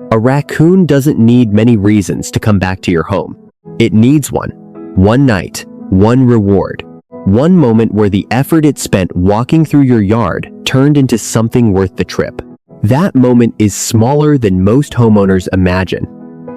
A raccoon doesn't need many reasons to come back to your home. It needs one. One night, one reward. One moment where the effort it spent walking through your yard turned into something worth the trip. That moment is smaller than most homeowners imagine,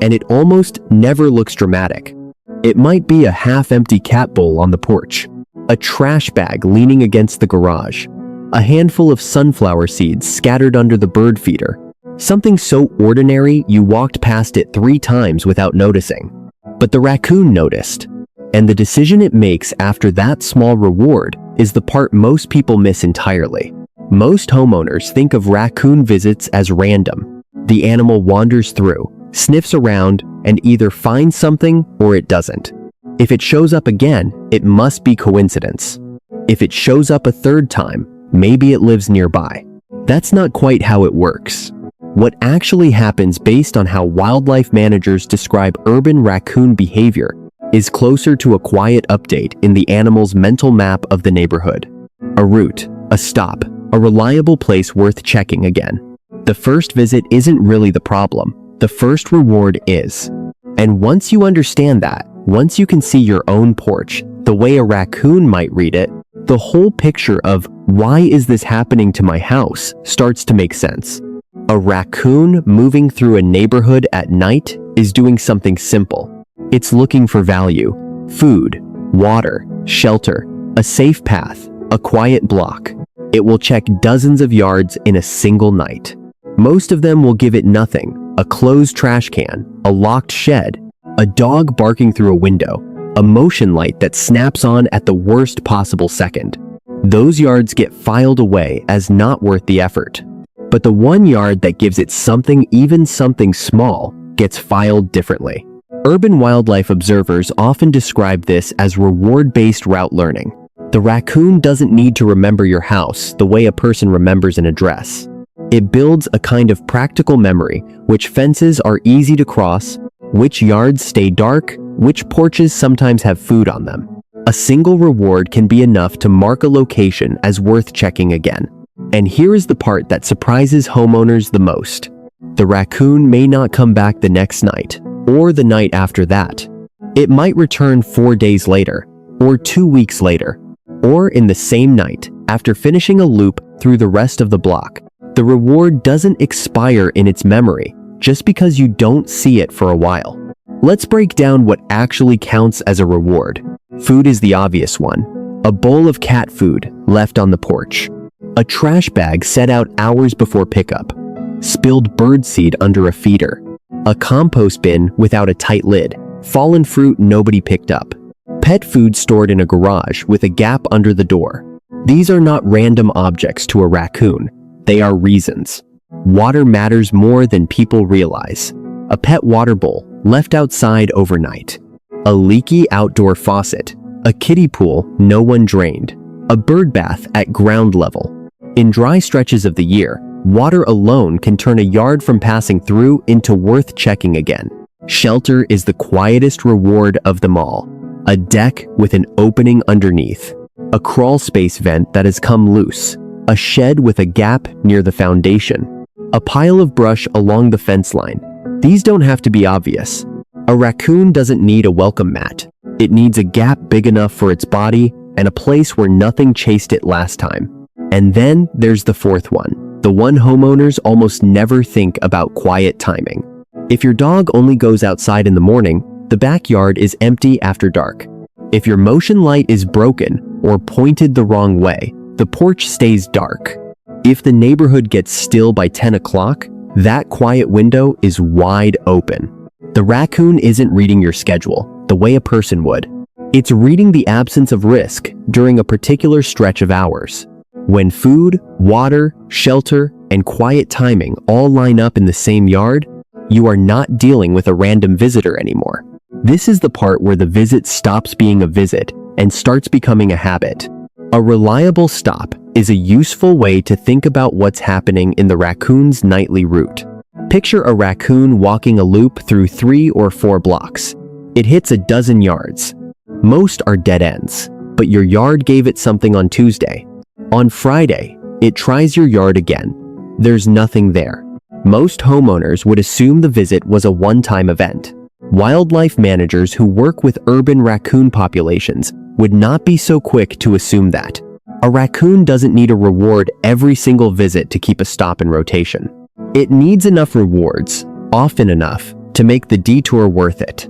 and it almost never looks dramatic. It might be a half-empty cat bowl on the porch, a trash bag leaning against the garage, a handful of sunflower seeds scattered under the bird feeder, something so ordinary you walked past it 3 times without noticing. But the raccoon noticed, and the decision it makes after that small reward is the part most people miss entirely. Most homeowners think of raccoon visits as random. The animal wanders through, sniffs around, and either finds something or it doesn't. If it shows up again, it must be coincidence. If it shows up a 3rd time, maybe it lives nearby. That's not quite how it works. What actually happens based on how wildlife managers describe urban raccoon behavior is closer to a quiet update in the animal's mental map of the neighborhood. A route, a stop, a reliable place worth checking again. The first visit isn't really the problem. The first reward is. And once you understand that, once you can see your own porch, the way a raccoon might read it, the whole picture of why is this happening to my house starts to make sense. A raccoon moving through a neighborhood at night is doing something simple. It's looking for value, food, water, shelter, a safe path, a quiet block. It will check dozens of yards in a single night. Most of them will give it nothing: a closed trash can, a locked shed, a dog barking through a window, a motion light that snaps on at the worst possible second. Those yards get filed away as not worth the effort. But the one yard that gives it something, even something small, gets filed differently. Urban wildlife observers often describe this as reward-based route learning. The raccoon doesn't need to remember your house the way a person remembers an address. It builds a kind of practical memory: which fences are easy to cross, which yards stay dark, which porches sometimes have food on them. A single reward can be enough to mark a location as worth checking again. And here is the part that surprises homeowners the most. The raccoon may not come back the next night, or the night after that. It might return 4 days later, or 2 weeks later, or in the same night, after finishing a loop through the rest of the block. The reward doesn't expire in its memory just because you don't see it for a while. Let's break down what actually counts as a reward. Food is the obvious one. A bowl of cat food left on the porch. A trash bag set out hours before pickup. Spilled birdseed under a feeder. A compost bin without a tight lid. Fallen fruit nobody picked up. Pet food stored in a garage with a gap under the door. These are not random objects to a raccoon. They are reasons. Water matters more than people realize. A pet water bowl left outside overnight. A leaky outdoor faucet. A kiddie pool no one drained. A bird bath at ground level. In dry stretches of the year, water alone can turn a yard from passing through into worth checking again. Shelter is the quietest reward of them all. A deck with an opening underneath. A crawl space vent that has come loose. A shed with a gap near the foundation. A pile of brush along the fence line. These don't have to be obvious. A raccoon doesn't need a welcome mat. It needs a gap big enough for its body and a place where nothing chased it last time. And then there's the fourth one, the one homeowners almost never think about: quiet timing. If your dog only goes outside in the morning, the backyard is empty after dark. If your motion light is broken or pointed the wrong way, the porch stays dark. If the neighborhood gets still by 10 o'clock, that quiet window is wide open. The raccoon isn't reading your schedule the way a person would. It's reading the absence of risk during a particular stretch of hours. When food, water, shelter, and quiet timing all line up in the same yard, you are not dealing with a random visitor anymore. This is the part where the visit stops being a visit and starts becoming a habit. A reliable stop is a useful way to think about what's happening in the raccoon's nightly route. Picture a raccoon walking a loop through 3 or 4 blocks. It hits a dozen yards. Most are dead ends, but your yard gave it something on Tuesday. On Friday, it tries your yard again. There's nothing there. Most homeowners would assume the visit was a one-time event. Wildlife managers who work with urban raccoon populations would not be so quick to assume that. A raccoon doesn't need a reward every single visit to keep a stop in rotation. It needs enough rewards, often enough, to make the detour worth it.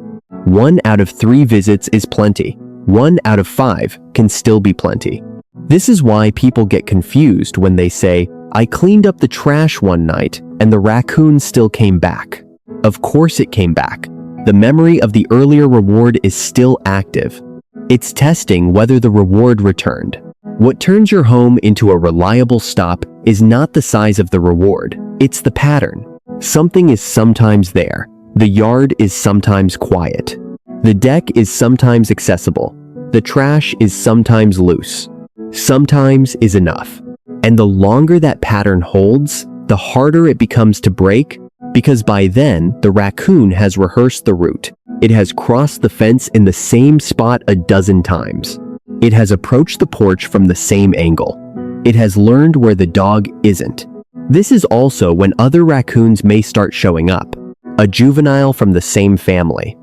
1 out of 3 visits is plenty. 1 out of 5 can still be plenty. This is why people get confused when they say, "I cleaned up the trash one night and the raccoon still came back." Of course it came back. The memory of the earlier reward is still active. It's testing whether the reward returned. What turns your home into a reliable stop is not the size of the reward, it's the pattern. Something is sometimes there. The yard is sometimes quiet. The deck is sometimes accessible. The trash is sometimes loose. Sometimes is enough. And the longer that pattern holds, the harder it becomes to break, because by then, the raccoon has rehearsed the route. It has crossed the fence in the same spot a dozen times. It has approached the porch from the same angle. It has learned where the dog isn't. This is also when other raccoons may start showing up. A juvenile from the same family.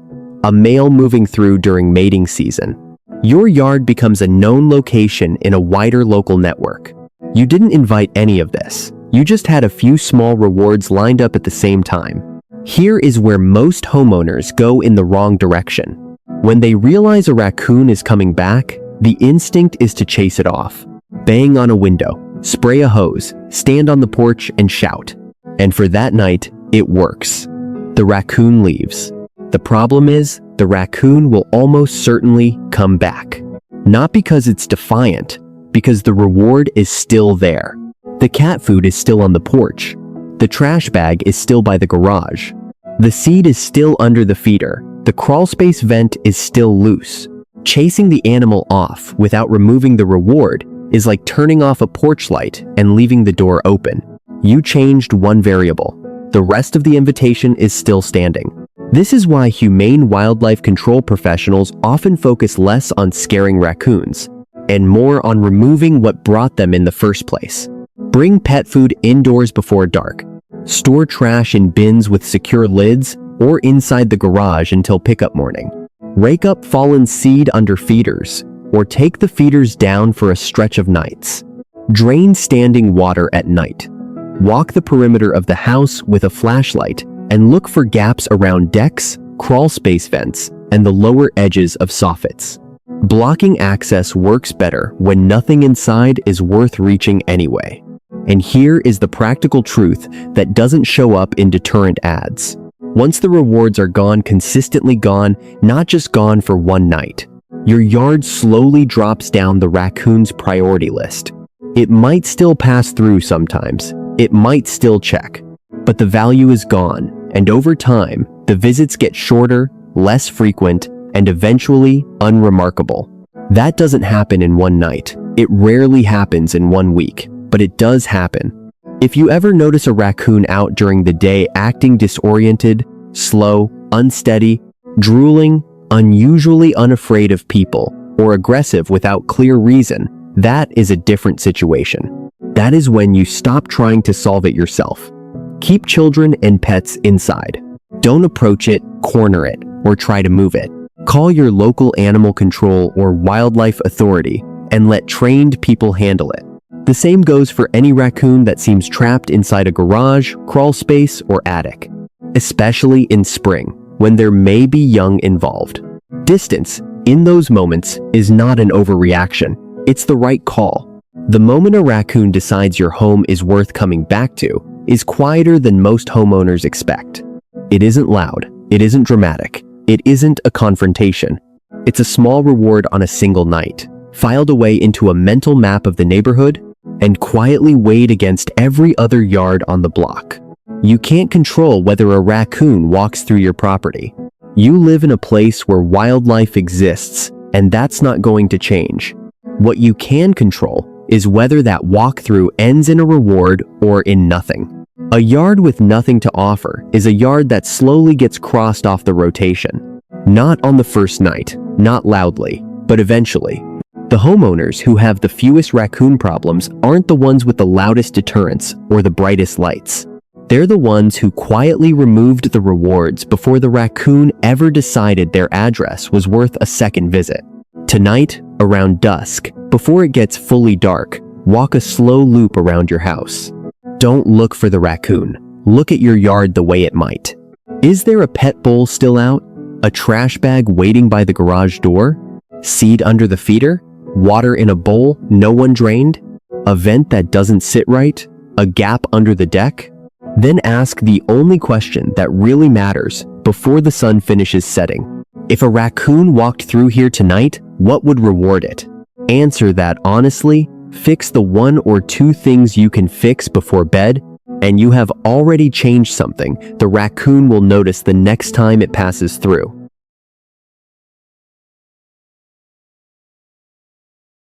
A male moving through during mating season. Your yard becomes a known location in a wider local network. You didn't invite any of this. You just had a few small rewards lined up at the same time. Here is where most homeowners go in the wrong direction. When they realize a raccoon is coming back, the instinct is to chase it off. Bang on a window, spray a hose, stand on the porch and shout. And for that night, it works. The raccoon leaves. The problem is, the raccoon will almost certainly come back. Not because it's defiant, because the reward is still there. The cat food is still on the porch. The trash bag is still by the garage. The seed is still under the feeder. The crawlspace vent is still loose. Chasing the animal off without removing the reward is like turning off a porch light and leaving the door open. You changed one variable. The rest of the invitation is still standing. This is why humane wildlife control professionals often focus less on scaring raccoons and more on removing what brought them in the first place. Bring pet food indoors before dark. Store trash in bins with secure lids or inside the garage until pickup morning. Rake up fallen seed under feeders or take the feeders down for a stretch of nights. Drain standing water at night. Walk the perimeter of the house with a flashlight and look for gaps around decks, crawl space vents, and the lower edges of soffits. Blocking access works better when nothing inside is worth reaching anyway. And here is the practical truth that doesn't show up in deterrent ads. Once the rewards are gone, consistently gone, not just gone for one night, your yard slowly drops down the raccoon's priority list. It might still pass through sometimes. It might still check. But the value is gone, and over time, the visits get shorter, less frequent, and eventually unremarkable. That doesn't happen in one night. It rarely happens in 1 week, but it does happen. If you ever notice a raccoon out during the day acting disoriented, slow, unsteady, drooling, unusually unafraid of people, or aggressive without clear reason, that is a different situation. That is when you stop trying to solve it yourself. Keep children and pets inside. Don't approach it, corner it, or try to move it. Call your local animal control or wildlife authority and let trained people handle it. The same goes for any raccoon that seems trapped inside a garage, crawl space, or attic. Especially in spring, when there may be young involved. Distance, in those moments, is not an overreaction. It's the right call. The moment a raccoon decides your home is worth coming back to is quieter than most homeowners expect. It isn't loud. It isn't dramatic. It isn't a confrontation. It's a small reward on a single night, filed away into a mental map of the neighborhood and quietly weighed against every other yard on the block. You can't control whether a raccoon walks through your property. You live in a place where wildlife exists, and that's not going to change. What you can control is whether that walkthrough ends in a reward or in nothing. A yard with nothing to offer is a yard that slowly gets crossed off the rotation. Not on the first night, not loudly, but eventually. The homeowners who have the fewest raccoon problems aren't the ones with the loudest deterrents or the brightest lights. They're the ones who quietly removed the rewards before the raccoon ever decided their address was worth a second visit. Tonight, around dusk, before it gets fully dark, walk a slow loop around your house. Don't look for the raccoon. Look at your yard the way it might. Is there a pet bowl still out? A trash bag waiting by the garage door? Seed under the feeder? Water in a bowl no one drained? A vent that doesn't sit right? A gap under the deck? Then ask the only question that really matters before the sun finishes setting. If a raccoon walked through here tonight, what would reward it? Answer that honestly, fix the 1 or 2 things you can fix before bed, and you have already changed something the raccoon will notice the next time it passes through.